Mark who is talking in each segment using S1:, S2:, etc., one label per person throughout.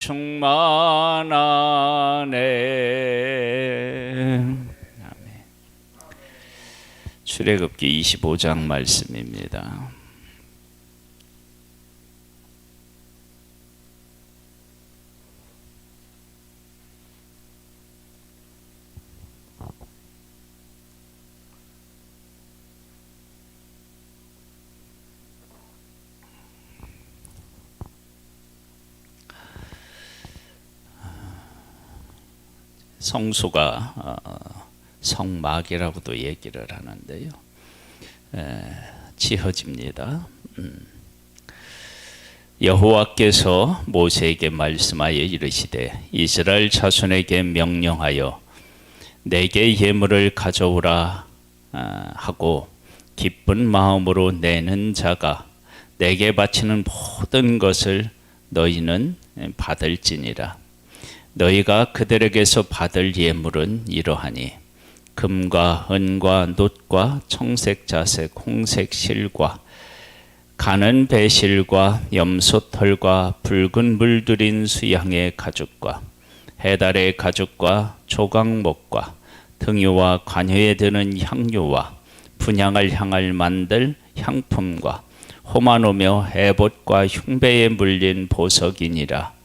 S1: 충만하네. 아멘. 출애굽기 25장 말씀입니다. 성소가 성막이라고도 얘기를 하는데요, 지어집니다. 여호와께서 모세에게 말씀하여 이르시되 이스라엘 자손에게 명령하여 내게 예물을 가져오라 하고 기쁜 마음으로 내는 자가 내게 바치는 모든 것을 너희는 받을지니라. 너희가 그들에게서 받을 예물은 이러하니 금과 은과 놋과 청색 자색 홍색 실과 가는 배실과 염소털과 붉은 물들인 수양의 가죽과 해달의 가죽과 조각목과 등유와 관여에 드는 향유와 분향을 향할 만들 향품과 호마노며 에봇과 흉배에 물린 보석이니라.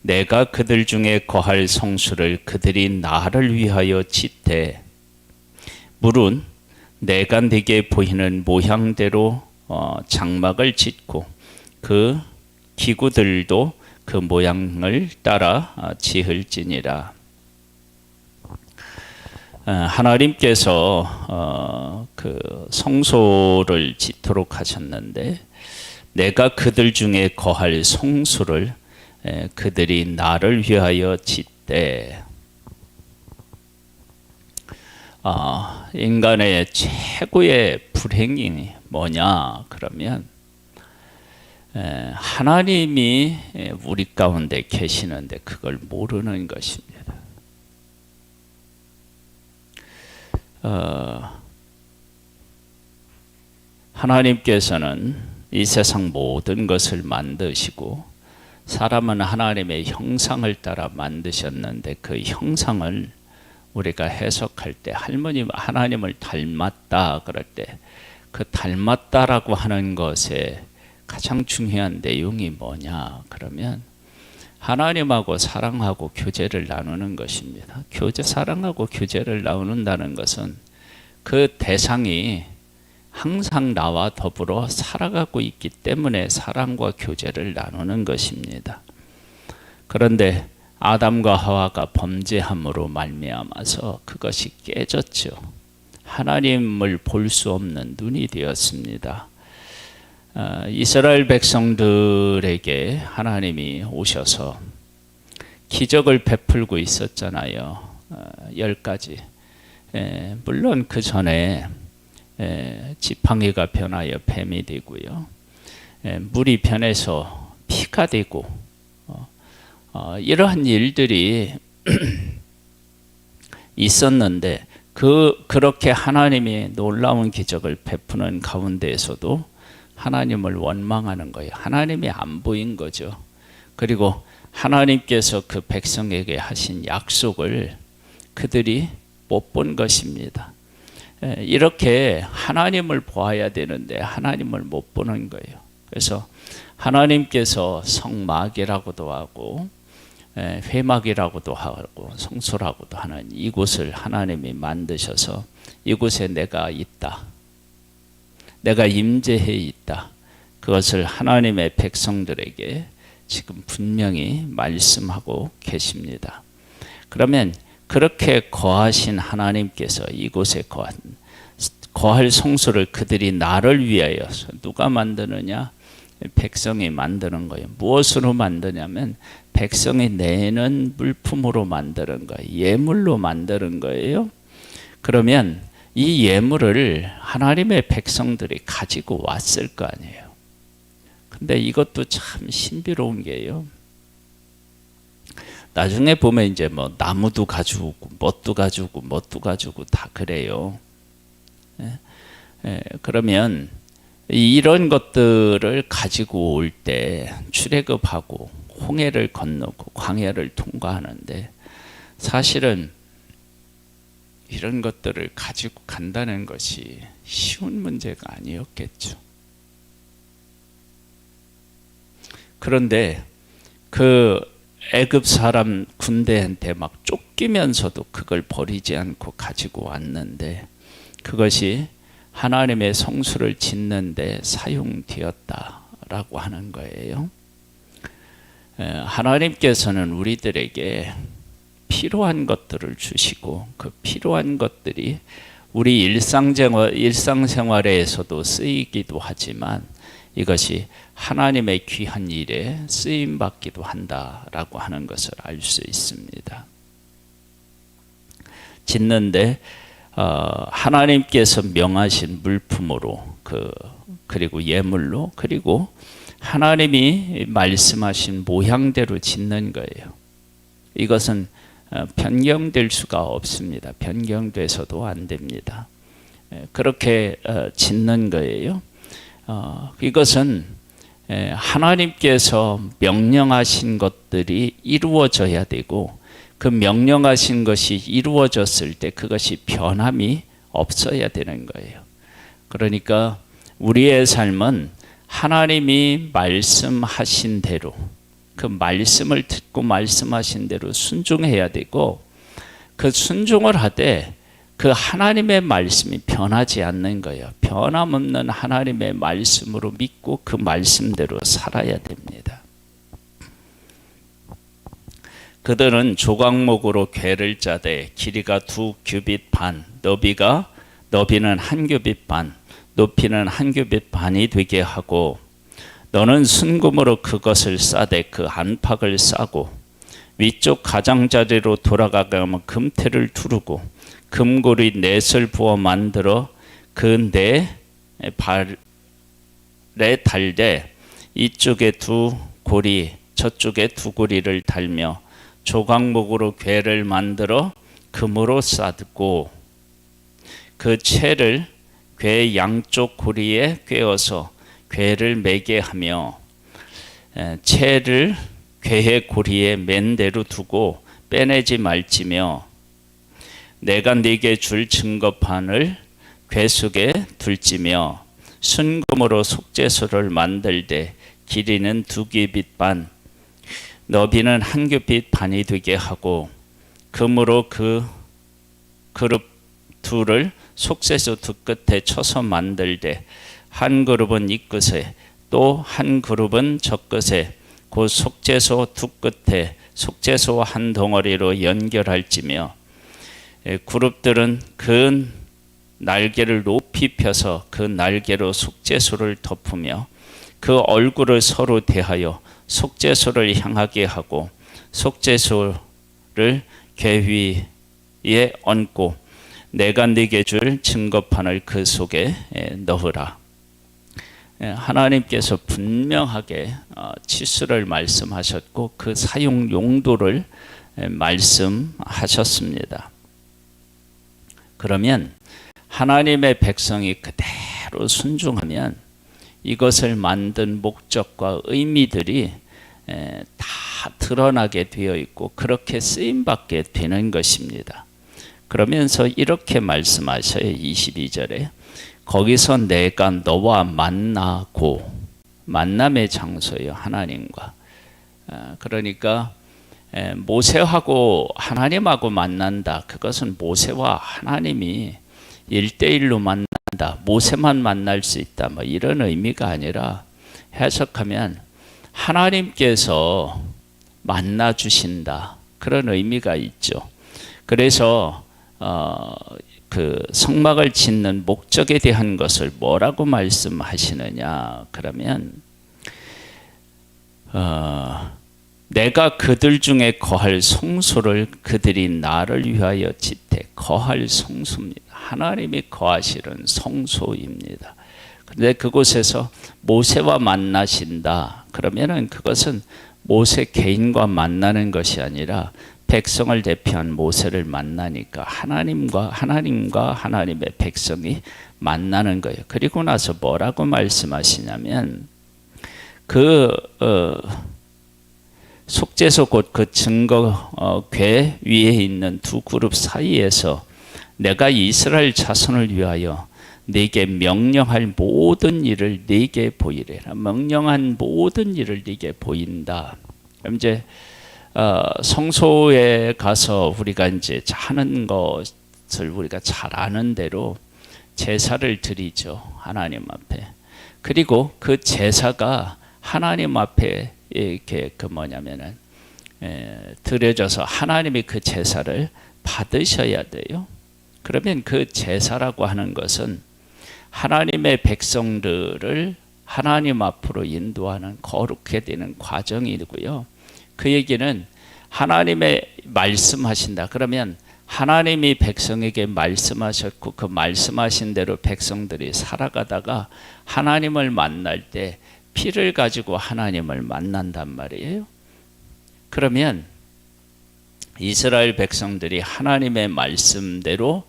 S1: 내가 그들 중에 거할 성수를 그들이 나를 위하여 짓되 물은 내가 네게 보이는 모양대로 장막을 짓고 그 기구들도 그 모양을 따라 지을지니라. 하나님께서 그 성소를 짓도록 하셨는데 내가 그들 중에 거할 성수를 그들이 나를 위하여 짓되, 인간의 최고의 불행이 뭐냐 그러면 하나님이 우리 가운데 계시는데 그걸 모르는 것입니다. 하나님께서는 이 세상 모든 것을 만드시고 사람은 하나님의 형상을 따라 만드셨는데 그 형상을 우리가 해석할 때 하나님을 닮았다 그럴 때 그 닮았다라고 하는 것에 가장 중요한 내용이 뭐냐 그러면 하나님하고 사랑하고 교제를 나누는 것입니다. 사랑하고 교제를 나눈다는 것은 그 대상이 항상 나와 더불어 살아가고 있기 때문에 사랑과 교제를 나누는 것입니다. 그런데 아담과 하와가 범죄함으로 말미암아서 그것이 깨졌죠. 하나님을 볼 수 없는 눈이 되었습니다. 이스라엘 백성들에게 하나님이 오셔서 기적을 베풀고 있었잖아요. 10가지. 물론 그 전에 지팡이가 변하여 뱀이 되고요, 물이 변해서 피가 되고, 이러한 일들이 있었는데 그렇게 하나님이 놀라운 기적을 베푸는 가운데에서도 하나님을 원망하는 거예요. 하나님이 안 보인 거죠. 그리고 하나님께서 그 백성에게 하신 약속을 그들이 못 본 것입니다. 이렇게 하나님을 보아야 되는데 하나님을 못 보는 거예요. 그래서 하나님께서 성막이라고도 하고 회막이라고도 하고 성소라고도 하는 이곳을 하나님이 만드셔서 이곳에 내가 있다, 내가 임재해 있다, 그것을 하나님의 백성들에게 지금 분명히 말씀하고 계십니다. 그러면 그렇게 거하신 하나님께서 이곳에 거할 성소를 그들이 나를 위하여, 누가 만드느냐? 백성이 만드는 거예요. 무엇으로 만드냐면 백성이 내는 물품으로 만드는 거예요. 예물로 만드는 거예요. 그러면 이 예물을 하나님의 백성들이 가지고 왔을 거 아니에요. 근데 이것도 참 신비로운 게요, 나중에 보면 이제 뭐 나무도 가지고 뭣도 가지고 다 그래요. 그러면 이런 것들을 가지고 올 때 출애굽하고 홍해를 건너고 광야를 통과하는데 사실은 이런 것들을 가지고 간다는 것이 쉬운 문제가 아니었겠죠. 그런데 그 애굽 사람 군대한테 막 쫓기면서도 그걸 버리지 않고 가지고 왔는데 그것이 하나님의 성수를 짓는데 사용되었다라고 하는 거예요. 하나님께서는 우리들에게 필요한 것들을 주시고 그 필요한 것들이 우리 일상생활에서도 쓰이기도 하지만 이것이 하나님의 귀한 일에 쓰임받기도 한다라고 하는 것을 알 수 있습니다. 짓는데 하나님께서 명하신 물품으로 그리고 예물로 그리고 하나님이 말씀하신 모양대로 짓는 거예요. 이것은 변경될 수가 없습니다. 변경돼서도 안 됩니다. 그렇게 짓는 거예요. 이것은 하나님께서 명령하신 것들이 이루어져야 되고 그 명령하신 것이 이루어졌을 때 그것이 변함이 없어야 되는 거예요. 그러니까 우리의 삶은 하나님이 말씀하신 대로 그 말씀을 듣고 말씀하신 대로 순종해야 되고 그 순종을 하되 그 하나님의 말씀이 변하지 않는 거예요. 변함없는 하나님의 말씀으로 믿고 그 말씀대로 살아야 됩니다. 그들은 조각목으로 궤를 짜되 길이가 2규빗 반, 너비는 1규빗 반, 높이는 1규빗 반이 되게 하고 너는 순금으로 그것을 싸되 그 안팎을 싸고 위쪽 가장자리로 돌아가면 금테를 두르고 금고리 넷을 부어 만들어 그 네 발에 달되 이쪽에 2고리 저쪽에 2고리를 달며 조각목으로 궤를 만들어 금으로 싸고 그 채를 궤 양쪽 고리에 꿰어서 궤를 매게 하며 채를 궤의 고리에 맨 대로 두고 빼내지 말지며 내가 네게 줄 증거판을 궤 속에 둘지며 순금으로 속죄소를 만들되 길이는 2규빗 반 너비는 1규빗 반이 되게 하고 금으로 그 그룹 둘을 속죄소 두 끝에 쳐서 만들되 한 그룹은 이 끝에 또 한 그룹은 저 끝에 곧 속죄소 두 끝에 속죄소 한 덩어리로 연결할지며 그룹들은 그 날개를 높이 펴서 그 날개로 속죄소를 덮으며 그 얼굴을 서로 대하여 속죄소를 향하게 하고 속죄소를 궤 위에 얹고 내가 네게 줄 증거판을 그 속에 넣으라. 하나님께서 분명하게 치수를 말씀하셨고 그 사용 용도를 말씀하셨습니다. 그러면 하나님의 백성이 그대로 순종하면 이것을 만든 목적과 의미들이 다 드러나게 되어 있고 그렇게 쓰임받게 되는 것입니다. 그러면서 이렇게 말씀하셔요. 22절에 거기서 내가 너와 만나고 만남의 장소예요. 하나님과. 그러니까 모세하고 하나님하고 만난다. 그것은 모세와 하나님이 1대1로 만난다. 모세만 만날 수 있다. 뭐 이런 의미가 아니라 해석하면 하나님께서 만나 주신다. 그런 의미가 있죠. 그래서 그 성막을 짓는 목적에 대한 것을 뭐라고 말씀하시느냐 그러면 내가 그들 중에 거할 성소를 그들이 나를 위하여 짓되 거할 성소입니다. 하나님이 거하시는 성소입니다. 그런데 그곳에서 모세와 만나신다 그러면은 그것은 모세 개인과 만나는 것이 아니라 백성을 대표한 모세를 만나니까 하나님과 하나님의 백성이 만나는 거예요. 그리고 나서 뭐라고 말씀하시냐면 속죄소 곧 그 증거 궤 위에 있는 두 그룹 사이에서 내가 이스라엘 자손을 위하여 네게 명령할 모든 일을 네게 보이래라. 명령한 모든 일을 네게 보인다. 그럼 이제 성소에 가서 우리가 이제 하는 것을 우리가 잘 아는 대로 제사를 드리죠, 하나님 앞에. 그리고 그 제사가 하나님 앞에 이렇게 드려져서 하나님이 그 제사를 받으셔야 돼요. 그러면 그 제사라고 하는 것은 하나님의 백성들을 하나님 앞으로 인도하는 거룩해 되는 과정이고요. 그 얘기는 하나님의 말씀하신다. 그러면 하나님이 백성에게 말씀하셨고 그 말씀하신 대로 백성들이 살아가다가 하나님을 만날 때 피를 가지고 하나님을 만난단 말이에요. 그러면 이스라엘 백성들이 하나님의 말씀대로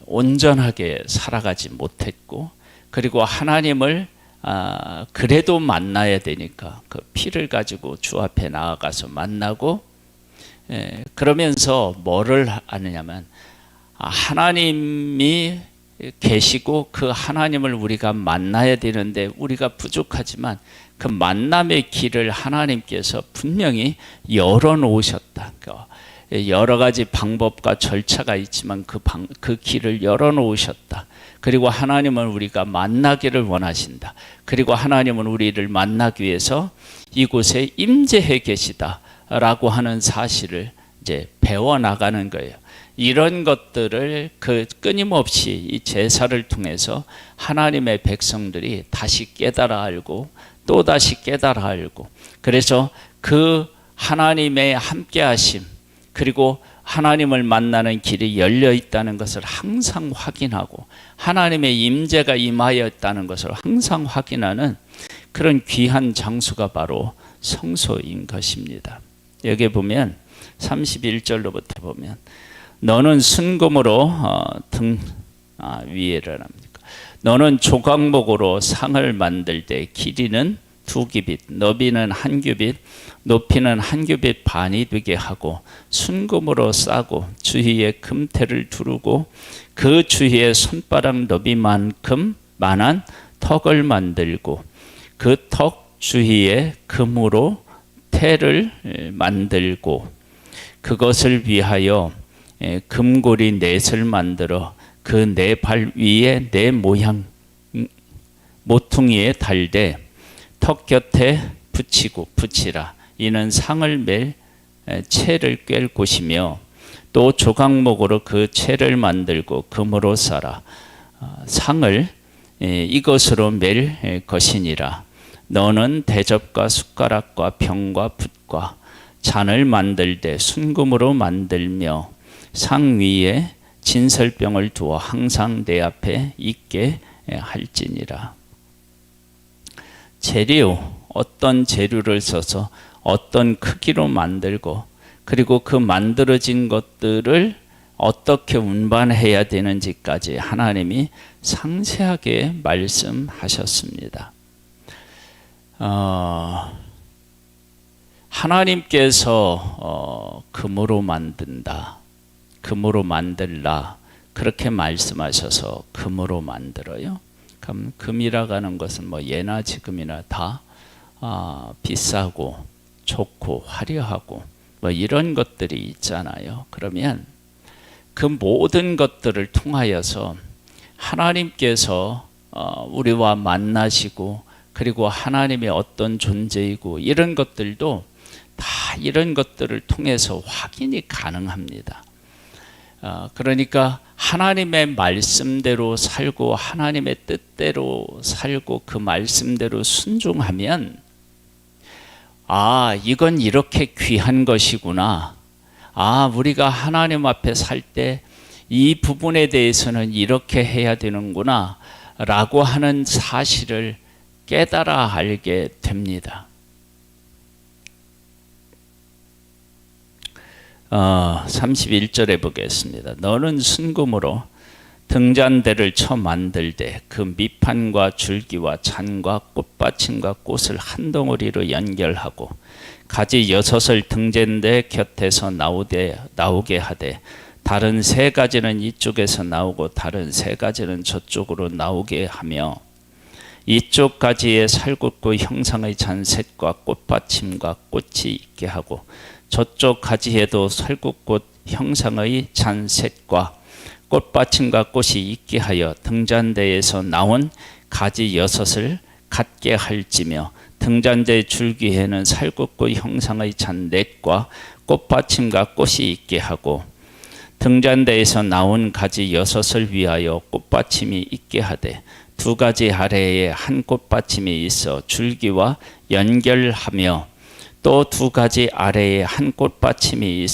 S1: 온전하게 살아가지 못했고, 그리고 하나님을 그래도 만나야 되니까 그 피를 가지고 주 앞에 나아가서 만나고, 그러면서 뭐를 하느냐면 하나님이 계시고 그 하나님을 우리가 만나야 되는데 우리가 부족하지만 그 만남의 길을 하나님께서 분명히 열어놓으셨다. 여러 가지 방법과 절차가 있지만 그 길을 열어놓으셨다. 그리고 하나님은 우리가 만나기를 원하신다. 그리고 하나님은 우리를 만나기 위해서 이곳에 임재해 계시다라고 하는 사실을 이제 배워나가는 거예요. 이런 것들을 끊임없이 이 제사를 통해서 하나님의 백성들이 다시 깨달아 알고 또 다시 깨달아 알고, 그래서 그 하나님의 함께하심 그리고 하나님을 만나는 길이 열려 있다는 것을 항상 확인하고 하나님의 임재가 임하였다는 것을 항상 확인하는 그런 귀한 장소가 바로 성소인 것입니다. 여기 보면 31절로부터 보면 너는 순금으로 위에를 합니까? 너는 조각목으로 상을 만들 때 길이는 2규빗, 너비는 1규빗, 높이는 1규빗 반이 되게 하고 순금으로 싸고 주위에 금테를 두르고 그 주위에 손바닥 너비만큼 만한 턱을 만들고 그 턱 주위에 금으로 테를 만들고 그것을 위하여 금고리 넷을 만들어 그 네 발 위에 네 모양 모퉁이에 달되 턱 곁에 붙이라. 이는 상을 맬 채를 꿰 곳이며 또 조각목으로 그 채를 만들고 금으로 싸라. 상을 이것으로 맬 것이니라. 너는 대접과 숟가락과 병과 붓과 잔을 만들 때 순금으로 만들며 상 위에 진설병을 두어 항상 내 앞에 있게 할지니라. 재료, 어떤 재료를 써서 어떤 크기로 만들고 그리고 그 만들어진 것들을 어떻게 운반해야 되는지까지 하나님이 상세하게 말씀하셨습니다. 하나님께서 금으로 만든다, 금으로 만들라 그렇게 말씀하셔서 금으로 만들어요. 그럼 금이라고 하는 것은 뭐 예나 지금이나 다 비싸고 좋고 화려하고 뭐 이런 것들이 있잖아요. 그러면 그 모든 것들을 통하여서 하나님께서 우리와 만나시고 그리고 하나님의 어떤 존재이고 이런 것들도 다 이런 것들을 통해서 확인이 가능합니다. 그러니까 하나님의 말씀대로 살고 하나님의 뜻대로 살고 그 말씀대로 순종하면 이건 이렇게 귀한 것이구나. 우리가 하나님 앞에 살 때 이 부분에 대해서는 이렇게 해야 되는구나 라고 하는 사실을 깨달아 알게 됩니다. 31절에 보겠습니다. 너는 순금으로 등잔대를 쳐 만들되 그 밑판과 줄기와 잔과 꽃받침과 꽃을 한 덩어리로 연결하고 가지 6을 등잔대 곁에서 나오게 하되 다른 3가지는 이쪽에서 나오고 다른 3가지는 저쪽으로 나오게 하며 이쪽 가지에 살굽고 형상의 잔셋과 꽃받침과 꽃이 있게 하고 저쪽 가지에도 살굽고 형상의 잔셋과 꽃받침과 꽃이 있게 하여 등잔대에서 나온 가지 6을 같게 할지며 등잔대 줄기에는 살굽고 형상의 잔넷과 꽃받침과 꽃이 있게 하고 등잔대에서 나온 가지 6을 위하여 꽃받침이 있게 하되 2가지 아래에 한 꽃받침이 있어 줄기와 연결하며 또 2가지 아래에 한 꽃받침이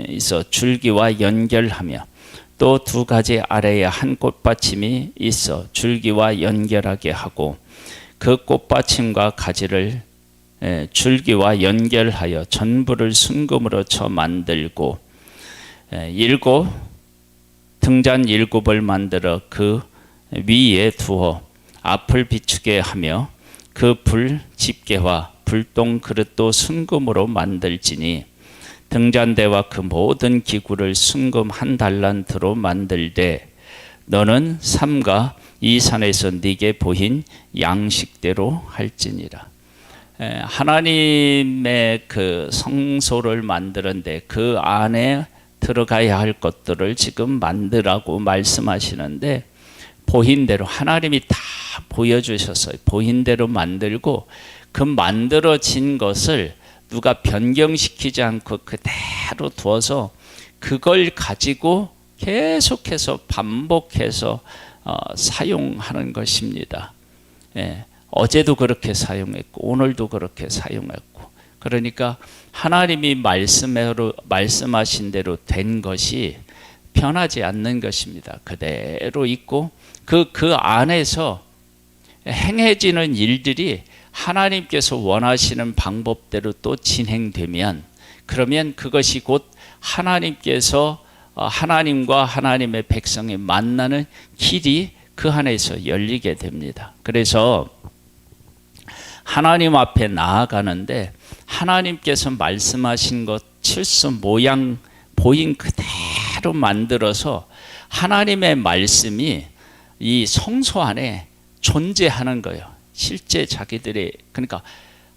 S1: 있어 줄기와 연결하며 또 2가지 아래에 한 꽃받침이 있어 줄기와 연결하게 하고 그 꽃받침과 가지를 줄기와 연결하여 전부를 순금으로 쳐 만들고 등잔 7을 만들어 그 위에 두어 앞을 비추게 하며 그 불 집게와 불똥 그릇도 순금으로 만들지니 등잔대와 그 모든 기구를 순금 1달란트로 만들되 너는 삼가 이 산에서 네게 보인 양식대로 할지니라. 하나님의 그 성소를 만드는데 그 안에 들어가야 할 것들을 지금 만들라고 말씀하시는데 보인 대로 하나님이 다 보여주셨어요. 보인 대로 만들고 그 만들어진 것을 누가 변경시키지 않고 그대로 두어서 그걸 가지고 계속해서 반복해서 사용하는 것입니다. 어제도 그렇게 사용했고 오늘도 그렇게 사용했고 그러니까 하나님이 말씀하신 대로 된 것이 변하지 않는 것입니다. 그대로 있고 그 안에서 행해지는 일들이 하나님께서 원하시는 방법대로 또 진행되면 그러면 그것이 곧 하나님께서 하나님과 하나님의 백성이 만나는 길이 그 안에서 열리게 됩니다. 그래서 하나님 앞에 나아가는데 하나님께서 말씀하신 것 칠수 모양 보인 그대로 만들어서 하나님의 말씀이 이 성소 안에 존재하는 거예요. 실제 자기들이 그러니까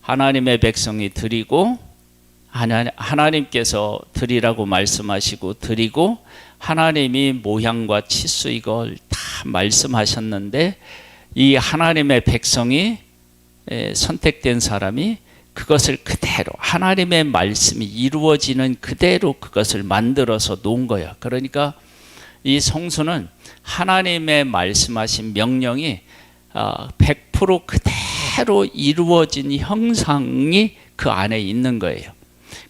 S1: 하나님의 백성이 드리고 하나님께서 드리라고 말씀하시고 드리고 하나님이 모양과 치수 이걸 다 말씀하셨는데 이 하나님의 백성이 선택된 사람이 그것을 그대로 하나님의 말씀이 이루어지는 그대로 그것을 만들어서 놓은 거예요. 그러니까 이 성소는 하나님의 말씀하신 명령이 100% 그대로 이루어진 형상이 그 안에 있는 거예요.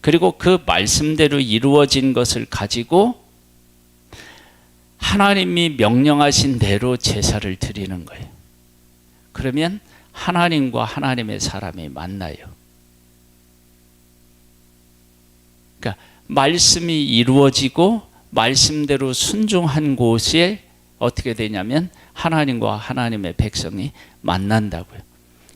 S1: 그리고 그 말씀대로 이루어진 것을 가지고 하나님이 명령하신 대로 제사를 드리는 거예요. 그러면 하나님과 하나님의 사람이 만나요. 그러니까 말씀이 이루어지고 말씀대로 순종한 곳에 어떻게 되냐면 하나님과 하나님의 백성이 만난다고요.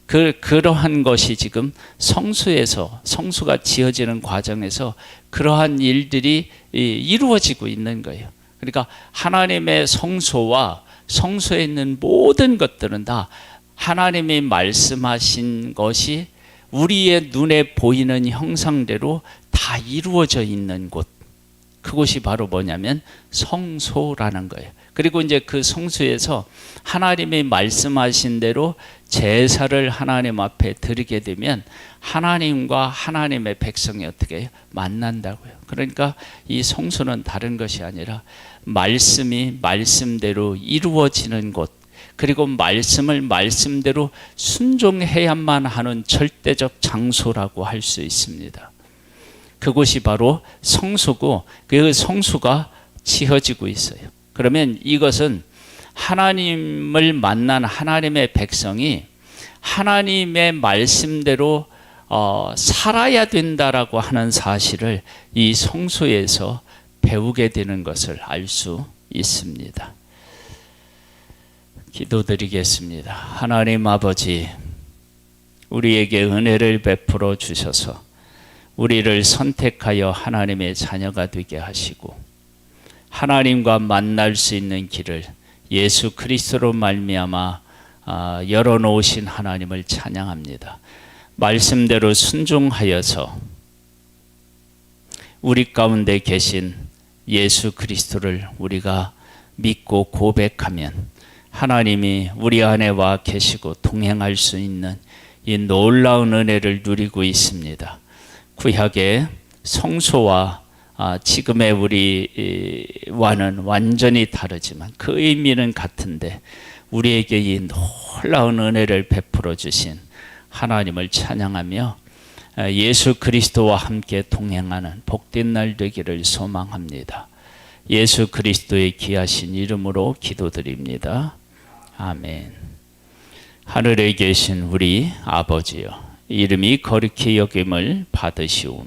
S1: 그러한 것이 지금 성수가 지어지는 과정에서 그러한 일들이 이루어지고 있는 거예요. 그러니까 하나님의 성소와 성소에 있는 모든 것들은 다 하나님이 말씀하신 것이 우리의 눈에 보이는 형상대로 다 이루어져 있는 곳. 그곳이 바로 뭐냐면 성소라는 거예요. 그리고 이제 그 성소에서 하나님이 말씀하신 대로 제사를 하나님 앞에 드리게 되면 하나님과 하나님의 백성이 어떻게 해요? 만난다고요. 그러니까 이 성소는 다른 것이 아니라 말씀이 말씀대로 이루어지는 곳, 그리고 말씀을 말씀대로 순종해야만 하는 절대적 장소라고 할 수 있습니다. 그곳이 바로 성소고 그 성소가 지어지고 있어요. 그러면 이것은 하나님을 만난 하나님의 백성이 하나님의 말씀대로 살아야 된다라고 하는 사실을 이 성소에서 배우게 되는 것을 알 수 있습니다. 기도드리겠습니다. 하나님 아버지, 우리에게 은혜를 베풀어 주셔서 우리를 선택하여 하나님의 자녀가 되게 하시고 하나님과 만날 수 있는 길을 예수 그리스도로 말미암아 열어놓으신 하나님을 찬양합니다. 말씀대로 순종하여서 우리 가운데 계신 예수 그리스도를 우리가 믿고 고백하면 하나님이 우리 안에 와 계시고 동행할 수 있는 이 놀라운 은혜를 누리고 있습니다. 구약의 성소와 지금의 우리와는 완전히 다르지만 그 의미는 같은데 우리에게 이 놀라운 은혜를 베풀어 주신 하나님을 찬양하며 예수 그리스도와 함께 동행하는 복된 날 되기를 소망합니다. 예수 그리스도의 귀하신 이름으로 기도드립니다. 아멘. 하늘에 계신 우리 아버지여, 이름이 거룩히 여김을 받으시오며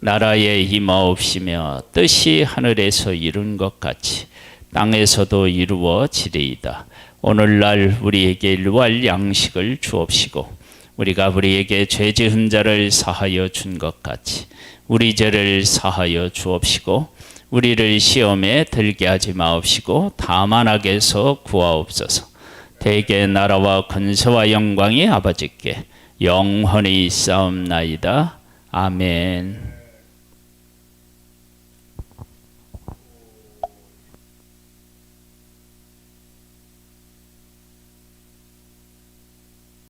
S1: 나라에 임하옵시며 뜻이 하늘에서 이룬 것 같이 땅에서도 이루어지리이다. 오늘날 우리에게 일용할 양식을 주옵시고 우리가 우리에게 죄 지은 자를 사하여 준 것 같이 우리 죄를 사하여 주옵시고 우리를 시험에 들게 하지 마옵시고 다만 악에서 구하옵소서. 대개 나라와 근세와 영광이 아버지께 영원히 있사옵나이다. 아멘.